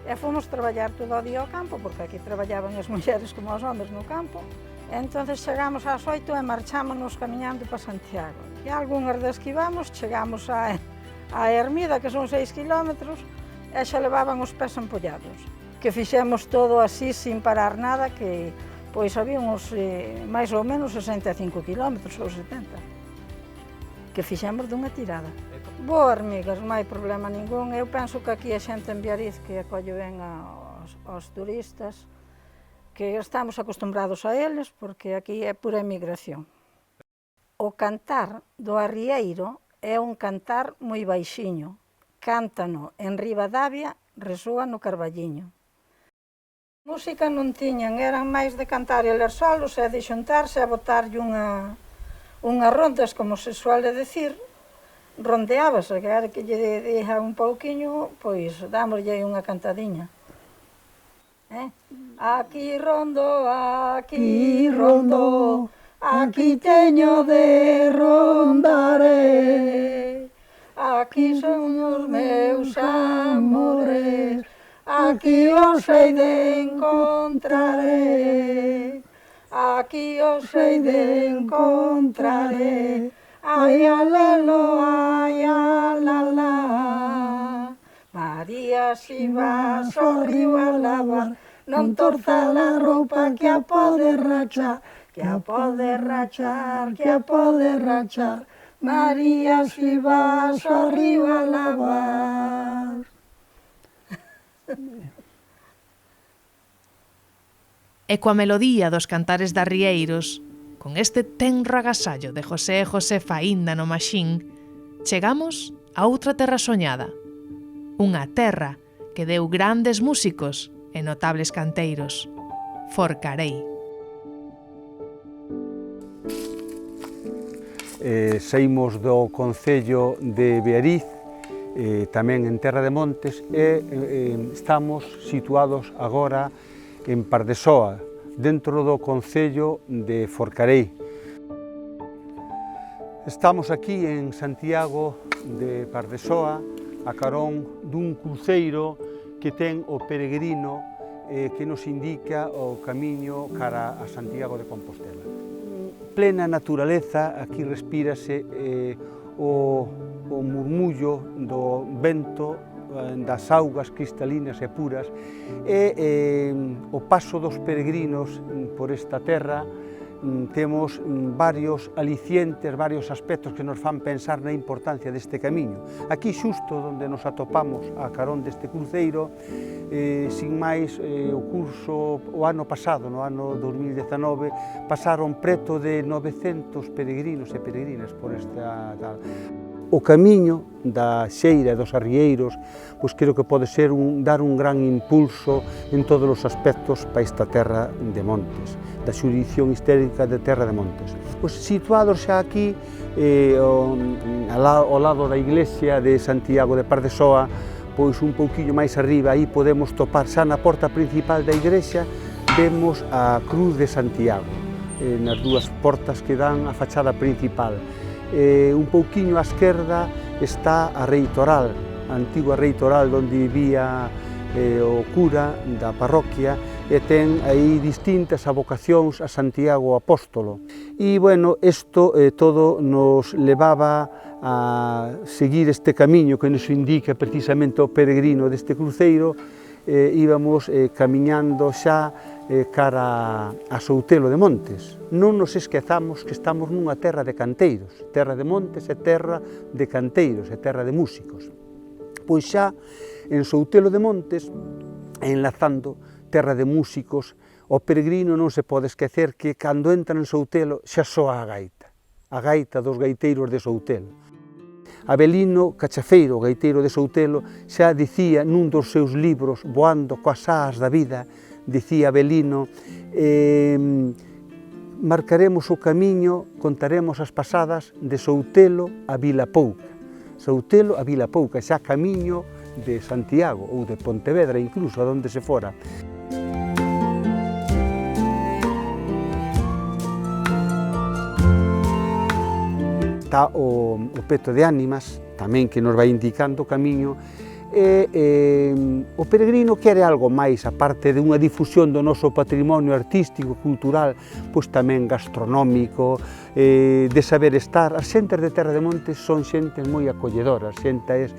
E fomos traballar todo o día ao campo, porque aquí traballaban as mulleres como os homes no campo, e entonces chegamos ás 8 e marchámonos camiñando para Santiago. E algunhas das que íbamos, chegamos a Hermida, que son 6 kilómetros, e xa levaban os pés empollados, que fixemos todo así, sin parar nada, que pois había uns máis ou menos 65 kilómetros ou 70, que fixemos dunha tirada. Boas, amigas, non hai problema ningún. Eu penso que aquí a xente en Viariz que acolle ben aos turistas, que estamos acostumbrados a eles, porque aquí é pura emigración. O cantar do arrieiro é un cantar moi baixiño. Cántano en Ribadavia, resoa no Carballiño. Música non tiñan, eran máis de cantar e ler solos e de xuntarse a botarlle unhas rondas, como se suele decir, rondeábase, que era que lle deixa un pouquiño, pois dámoslle unha cantadiña. Aquí rondo, aquí teño de rondaré, aquí son os meus amores, aquí os hei de encontraré, aquí os hei de encontraré, ai alelo, ai alala. María, si vas ao río a lavar, non torza a roupa que a pode rachar, que a pode rachar, que a pode rachar. María, si vas ao río a lavar. E coa melodía dos cantares de arrieiros, con este tenro agasallo de José e Josefa aínda no Maxín, chegamos a outra terra soñada, unha terra que deu grandes músicos e notables canteiros, Forcarei. Saímos do concello de Beariz, tamén en Terra de Montes, e estamos situados agora en Pardesoa, dentro do concello de Forcarei. Estamos aquí en Santiago de Pardesoa, a carón dun cruceiro que ten o peregrino que nos indica o camiño cara a Santiago de Compostela. Plena naturaleza, aquí respírase o murmullo do vento, das augas cristalinas e puras, e o paso dos peregrinos por esta terra. Temos varios alicientes, varios aspectos que nos fan pensar na importancia deste camiño. Aquí xusto onde nos atopamos a carón deste cruceiro, sin máis, o curso, o ano pasado, no ano 2019, pasaron preto de 900 peregrinos e peregrinas por esta tal. O camiño da xeira e dos arrieiros, pois creo que pode ser dar un gran impulso en todos os aspectos para esta terra de Montes, da xurisdición histórica de Terra de Montes. Pois situados xa aquí, ao lado da iglesia de Santiago de Pardesoa, pois un pouquiño máis arriba, aí podemos topar xa na porta principal da igrexa, vemos a Cruz de Santiago, nas dúas portas que dan a fachada principal. Un pouquiño á esquerda está a Reitoral, a antigua Reitoral onde vivía o cura da parroquia, e ten aí distintas avocacións a Santiago Apóstolo. E, bueno, isto todo nos levaba a seguir este camiño que nos indica precisamente o peregrino deste cruceiro. Íbamos camiñando xa cara a Soutelo de Montes. Non nos esquezamos que estamos nunha terra de canteiros. Terra de Montes é terra de canteiros, é terra de músicos. Pois xa en Soutelo de Montes, enlazando terra de músicos, o peregrino non se pode esquecer que cando entra en Soutelo xa soa a gaita dos gaiteiros de Soutelo. Avelino Cachafeiro, o gaiteiro de Soutelo, xa dicía nun dos seus libros, Voando coas ás da vida, dicía Avelino, marcaremos o camiño, contaremos as pasadas de Soutelo a Vilapouca. Soutelo a Vilapouca, xa camiño de Santiago ou de Pontevedra, incluso a donde se fora. Está o peto de ánimas, tamén que nos vai indicando o camiño, e o peregrino quere algo máis, aparte de unha difusión do noso patrimonio artístico, cultural, pois tamén gastronómico, de saber estar. As xentes de Terra de Montes son xentes moi acolledoras, xentes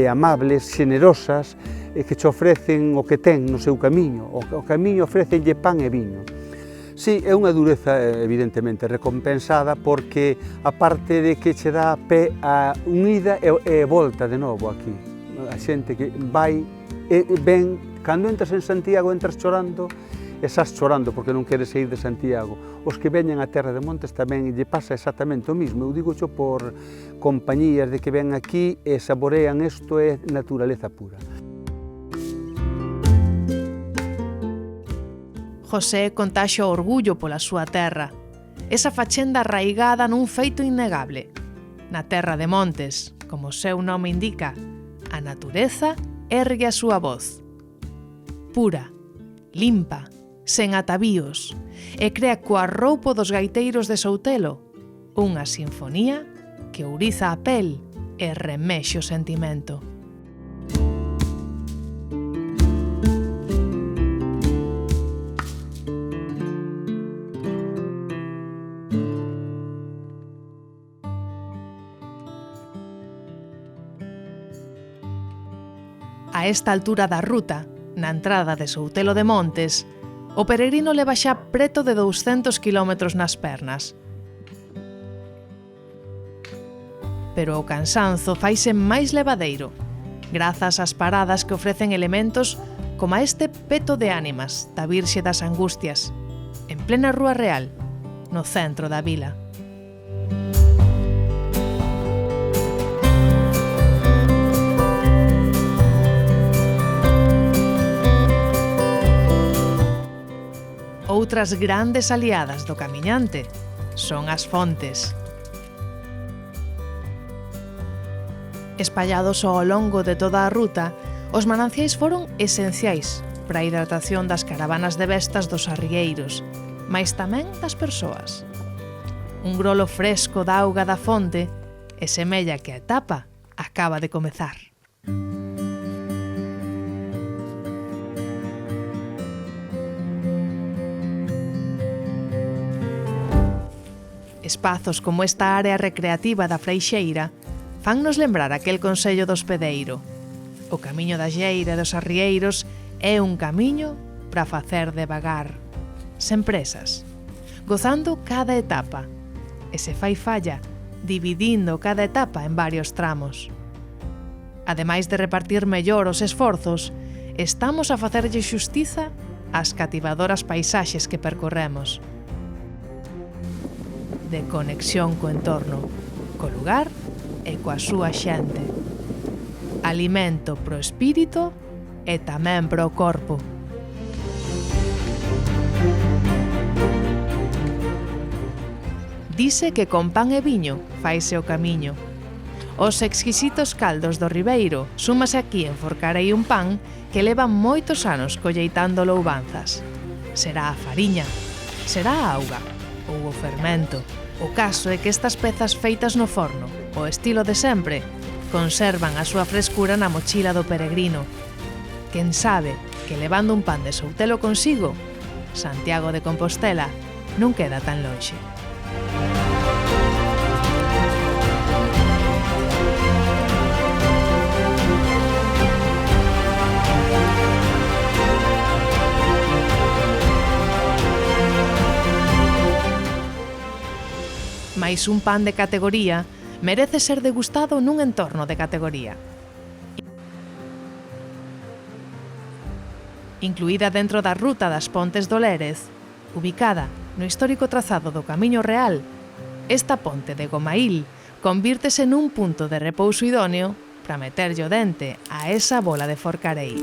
amables, xenerosas, que che ofrecen o que ten no seu camiño. O camiño ofrecenlle pan e viño. Sí, é unha dureza evidentemente recompensada, porque aparte de que che dá pé a unha ida e volta de novo aquí. A xente que vai e ven, cando entras en Santiago entras chorando e estás chorando porque non queres sair de Santiago. Os que veñen a Terra de Montes tamén lle pasa exactamente o mismo. Eu digo xo por compañías de que ven aquí e saborean isto, é naturaleza pura. José contaxa o orgullo pola súa terra, esa fachenda arraigada nun feito innegable. Na Terra de Montes, como o seu nome indica, a natureza ergue a súa voz. Pura, limpa, sen atavíos, e crea co arroupo dos gaiteiros de Soutelo unha sinfonía que ouriza a pel e remexe o sentimento. A esta altura da ruta, na entrada de Soutelo de Montes, o peregrino leva xa preto de 200 km nas pernas. Pero o cansanzo faise máis levadeiro, grazas ás paradas que ofrecen elementos como a este peto de ánimas da Virxe das Angustias, en plena Rúa Real, no centro da vila. Outras grandes aliadas do camiñante son as fontes. Espallados ao longo de toda a ruta, os mananciais foron esenciais para a hidratación das caravanas de bestas dos arrieiros, mais tamén das persoas. Un grolo fresco da auga da fonte e semella que a etapa acaba de comezar. Espazos como esta área recreativa da Freixeira fannos lembrar aquel consello do hospedeiro. O camiño da Lleira e dos arrieiros é un camiño para facer devagar, sen presas, gozando cada etapa, e se fai falla, dividindo cada etapa en varios tramos. Ademais de repartir mellor os esforzos, estamos a facerlle xustiza ás cativadoras paisaxes que percorremos. De conexión co entorno, co lugar e coa súa xente. Alimento pro espírito e tamén pro corpo. Dice que con pan e viño faise o camiño. Os exquisitos caldos do Ribeiro súmase aquí en Forcarei un pan que leva moitos anos colleitando louvanzas. Será a fariña, será a auga ou o fermento. O caso é que estas pezas feitas no forno, o estilo de sempre, conservan a súa frescura na mochila do peregrino. Quen sabe que levando un pan de Soutelo consigo, Santiago de Compostela non queda tan lonxe. Mais un pan de categoría merece ser degustado nun entorno de categoría. Incluída dentro da ruta das Pontes do Lérez, ubicada no histórico trazado do Camiño Real, esta ponte de Gomaíl convírtese nun punto de repouso idóneo para meterlle o dente a esa bola de Forcarei.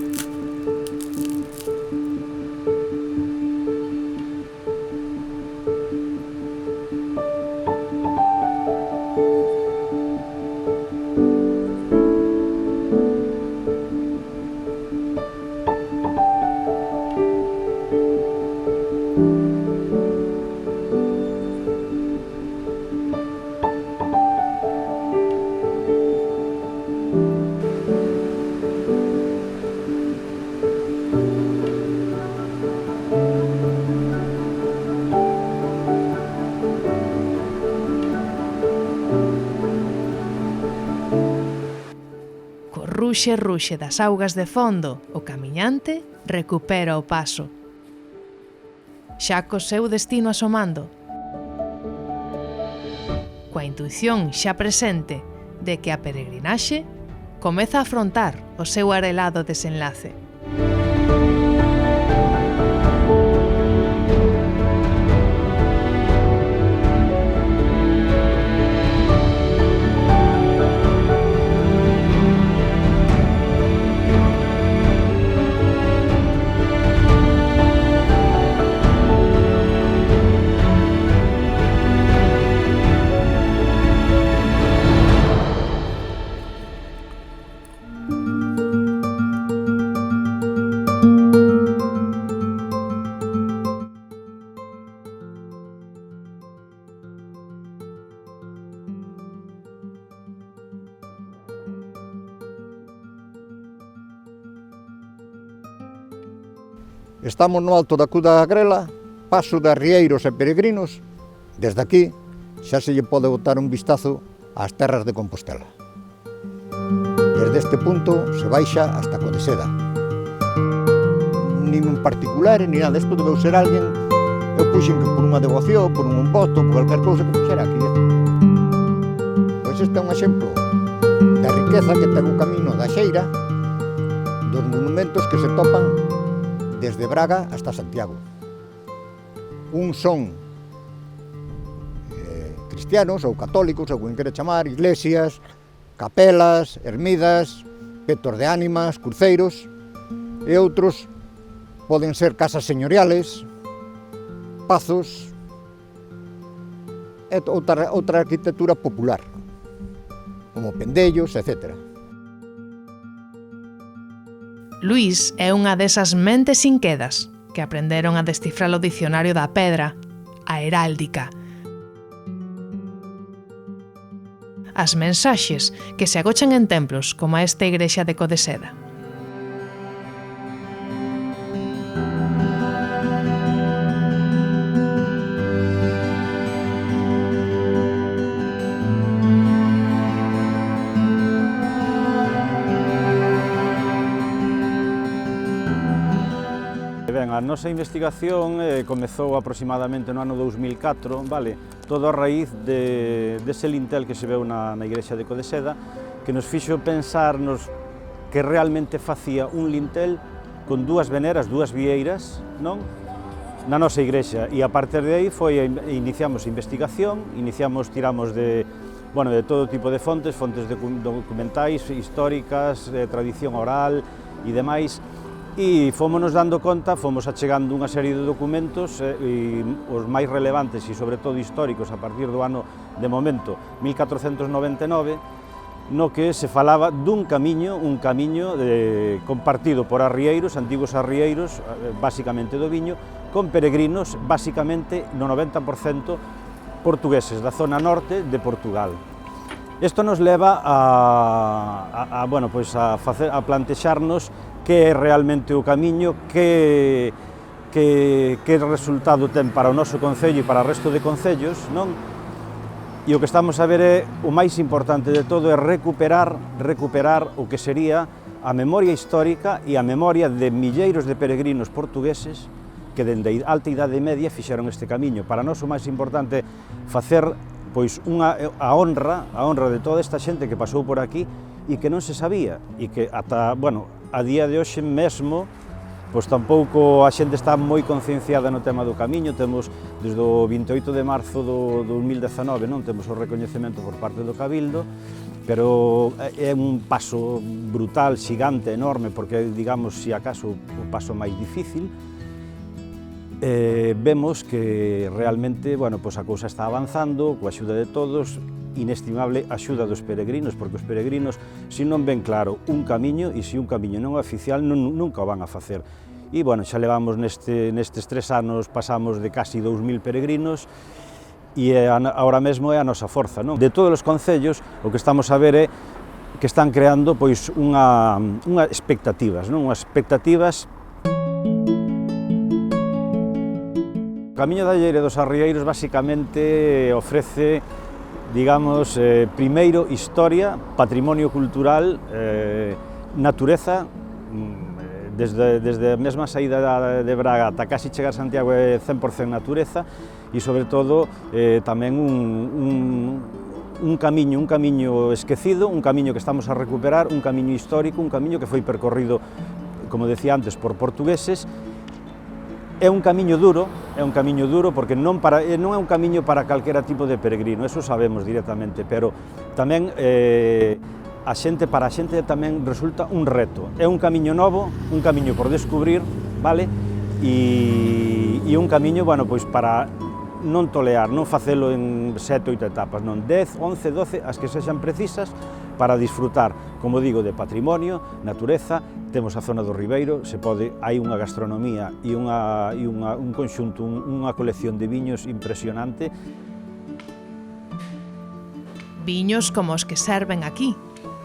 Ruxe das augas de fondo, o camiñante recupera o paso. Xa co seu destino asomando, coa intuición xa presente de que a peregrinaxe comeza a afrontar o seu arelado desenlace. Estamos no alto da Cuda da Grela, paso de arrieiros e peregrinos. Desde aquí xa se lle pode botar un vistazo ás terras de Compostela. Desde este punto se baixa hasta Codeseda. Nin en particular, ni nada, isto debeu ser alguén, eu puxen que por unha devoción, por un voto, por calquer cousa que puxera aquí. Pois este é un exemplo da riqueza que ten o camiño da Xeira, dos monumentos que se topan desde Braga hasta Santiago. Un son cristianos ou católicos, ou como quere chamar, iglesias, capelas, ermidas, petos de ánimas, cruceiros, e outros poden ser casas señoriales, pazos, e outra arquitectura popular, como pendellos, etc. Luís é unha desas mentes inquedas que aprenderon a descifrar o dicionario da pedra, a heráldica. As mensaxes que se agochan en templos como esta igrexa de Codeseda. A nosa investigación comezou aproximadamente no ano 2004, vale? Todo a raíz dese lintel que se veu na igrexa de Codeseda, que nos fixo pensarnos que realmente facía un lintel con dúas veneras, dúas vieiras, non? Na nosa igrexa, e a partir de aí iniciamos investigación, tiramos de todo tipo de fontes documentais, históricas, tradición oral e demais, e fomos dando conta, fomos achegando unha serie de documentos, os máis relevantes e sobre todo históricos a partir do ano, de momento, 1499, no que se falaba dun camiño, compartido por arrieiros, antigos arrieiros, basicamente do viño, con peregrinos, basicamente no 90% portugueses, da zona norte de Portugal. Isto nos leva a plantexarnos que é realmente o camiño, que resultado ten para o noso concello e para o resto de concellos, non? E o que estamos a ver é, o máis importante de todo, é recuperar o que sería a memoria histórica e a memoria de milleiros de peregrinos portugueses que dende a alta idade media fixeron este camiño. Para nós o máis importante é facer a honra de toda esta xente que pasou por aquí e que non se sabía, e que ata, a día de hoxe mesmo, tampouco a xente está moi concienciada no tema do camiño. Temos, desde o 28 de marzo do 2019, non temos o recoñecemento por parte do Cabildo, pero é un paso brutal, xigante, enorme, porque, digamos, se acaso o paso máis difícil. Vemos que realmente, a cousa está avanzando, coa axuda de todos, inestimable axuda dos peregrinos, porque os peregrinos, se non ven claro un camiño, e se un camiño non é oficial, nunca o van a facer. E, xa levamos nestes 3 anos, pasamos de casi 2000 peregrinos, e agora mesmo é a nosa forza, non? De todos os concellos, o que estamos a ver é que están creando, unhas expectativas, non? Unhas expectativas. O Camiño da Lleira dos Arrieiros, basicamente, ofrece, digamos, primeiro, historia, patrimonio cultural, natureza, desde a mesma saída de Braga ata casi chegar a Santiago é 100% natureza, e sobre todo tamén un camiño esquecido, un camiño que estamos a recuperar, un camiño histórico, un camiño que foi percorrido, como decía antes, por portugueses. É un camiño duro porque non é un camiño para calquera tipo de peregrino, eso sabemos directamente, pero tamén para a xente tamén resulta un reto. É un camiño novo, un camiño por descubrir, vale? E un camiño, para non tolear, non facelo en 7 ou 8 etapas, non, 10, 11, 12, as que sexan precisas, para disfrutar, como digo, de patrimonio, natureza. Temos a zona do Ribeiro, hai unha gastronomía e un conxunto, unha colección de viños impresionante. Viños como os que serven aquí,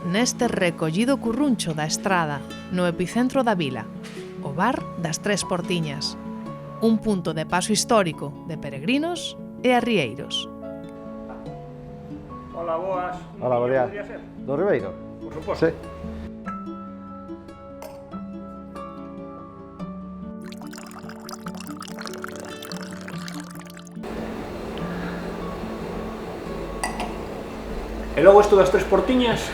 neste recollido curruncho da estrada, no epicentro da vila, o bar das Tres Portiñas, un punto de paso histórico de peregrinos e arrieiros. Hola, boas. Hola, bo día. Do Ribeiro? Por suposto. Sí. E logo isto das Tres Portiñas,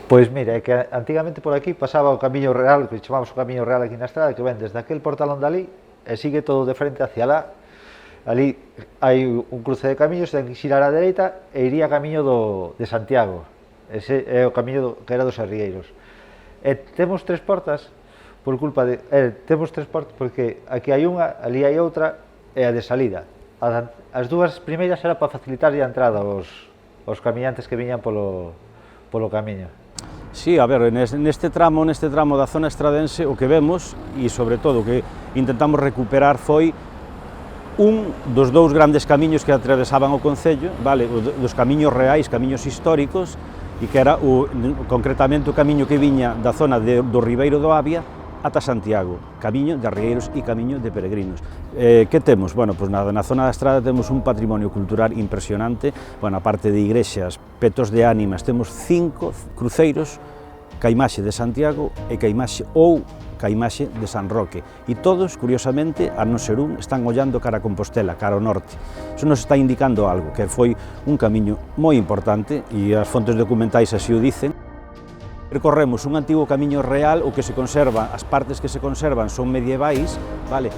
Pois mira, é que antigamente por aquí pasaba o Camiño Real, que chamamos o Camiño Real aquí na estrada, que ven desde aquel portalón dali e sigue todo de frente hacia lá. Ali hai un cruce de camiños, ten que xirar á dereita e iría camiño de Santiago. Ese é o camiño que era dos Arrieiros. E temos tres portas por culpa de... temos tres portas porque aquí hai unha, ali hai outra e a de salida. As dúas primeiras era para facilitar a entrada aos camiñantes que viñan polo camiño. Sí, a ver, neste tramo da zona estradense o que vemos e sobre todo o que intentamos recuperar foi un dos dous grandes camiños que atravesaban o concello, vale, dos camiños reais, camiños históricos, e que era concretamente o camiño que viña da zona do Ribeiro do Avia ata Santiago, camiño de arrieiros e camiño de peregrinos. Que temos? Bueno, pois na zona da estrada temos un patrimonio cultural impresionante, bueno, a parte de igrexas, petos de ánimas, temos 5 cruceiros ca imaxe de Santiago e ca imaxe de San Roque, e todos, curiosamente, a non ser un, están ollando cara a Compostela, cara ao norte. Iso nos está indicando algo, que foi un camiño moi importante, e as fontes documentais así o dicen. Percorremos un antigo camiño real, o que se conserva, as partes que se conservan son medievais, vale?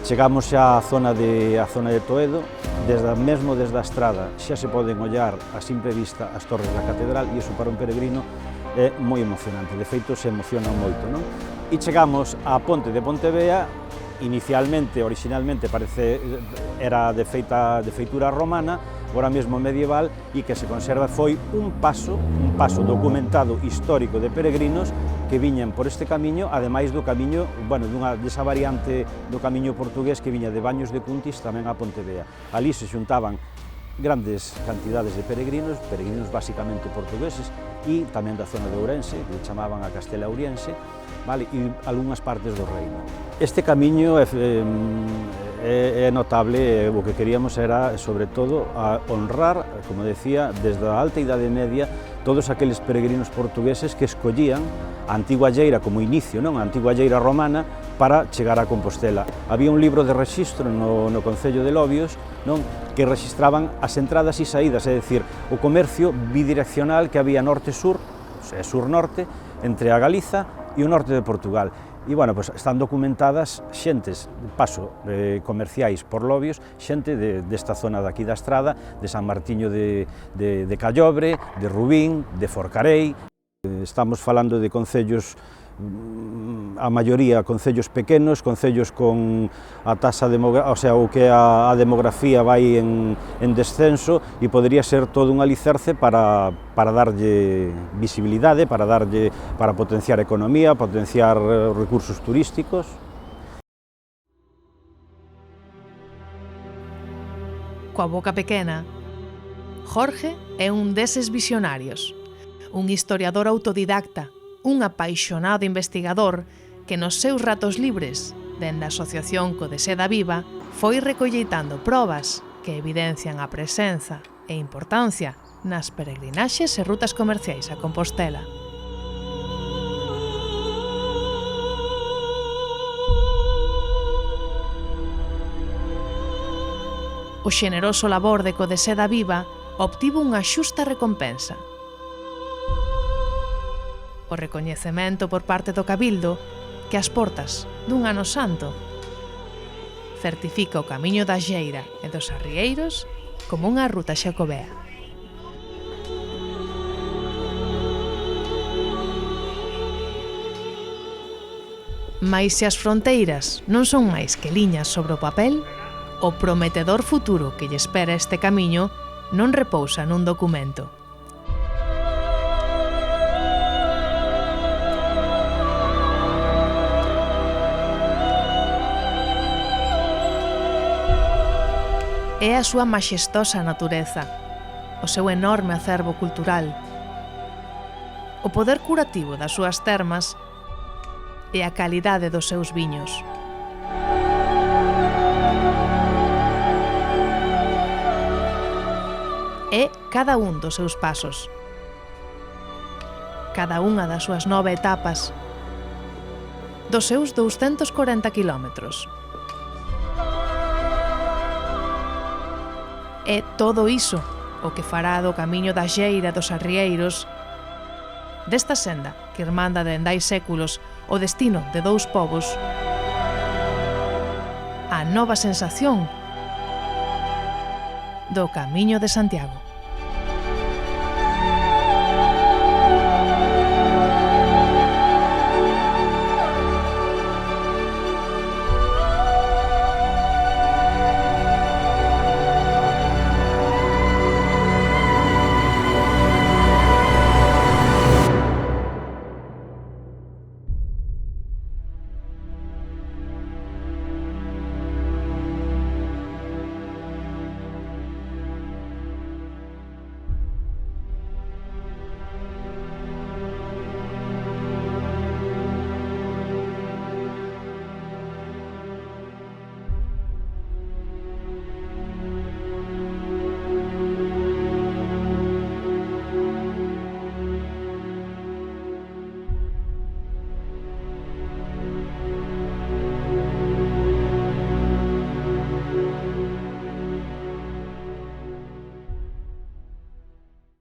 Chegamos xa á zona de Toedo, mesmo desde a estrada xa se poden ollar a simple vista as torres da catedral, e iso para un peregrino é moi emocionante, de feito se emociona moito, non? E chegamos á ponte de Pontevea, originalmente era de feitura romana, agora mesmo medieval, e que se conserva foi un paso documentado histórico de peregrinos que viñan por este camiño, ademais do camiño, bueno, desa variante do camiño portugués que viña de Baños de Cuntis tamén a Pontevea. Ali se xuntaban grandes cantidades de peregrinos basicamente portugueses, e tamén da zona de Ourense, que chamaban a Castela Ouriense, vale, e algunhas partes do reino. Este camiño é notable, o que queríamos era, sobre todo, a honrar, como decía, desde a Alta Idade Media, todos aqueles peregrinos portugueses que escollían a antigua lleira como inicio, non? A antigua lleira romana, para chegar a Compostela. Había un libro de rexistro no Concello de Lobios, non? Que rexistraban as entradas e saídas, é dicir, o comercio bidireccional que había norte-sur, sur-norte, entre a Galiza e o norte de Portugal. E, bueno, pues, están documentadas xentes, comerciais por Lobios, xente desta zona daqui da estrada, de San Martiño de Callobre, de Rubín, de Forcarei. Estamos falando de concellos, a maioría concellos pequenos, concellos con a taxa o sea, o que a demografía vai en descenso, e podría ser todo un alicerce para darlle visibilidade, para potenciar economía, potenciar recursos turísticos. Coa boca pequena, Jorge é un deses visionarios, un historiador autodidacta, un apaixonado investigador que nos seus ratos libres, dende a asociación Codeseda Viva, foi recolleitando probas que evidencian a presenza e importancia nas peregrinaxes e rutas comerciais a Compostela. O xeneroso labor de Codeseda Viva obtivo unha xusta recompensa. O recoñecemento por parte do Cabildo que as portas dun ano santo certifica o camiño da Xeira e dos Arrieiros como unha ruta xacobea. Mais se as fronteiras non son máis que liñas sobre o papel, o prometedor futuro que lle espera este camiño non repousa nun documento. É a súa maxestosa natureza, o seu enorme acervo cultural, o poder curativo das súas termas e a calidade dos seus viños. É cada un dos seus pasos, cada unha das súas 9 etapas, dos seus 240 kilómetros. É todo iso o que fará do camiño da Xeira dos Arrieiros desta senda que irmanda dende hai séculos o destino de dous povos, a nova sensación do Camiño de Santiago.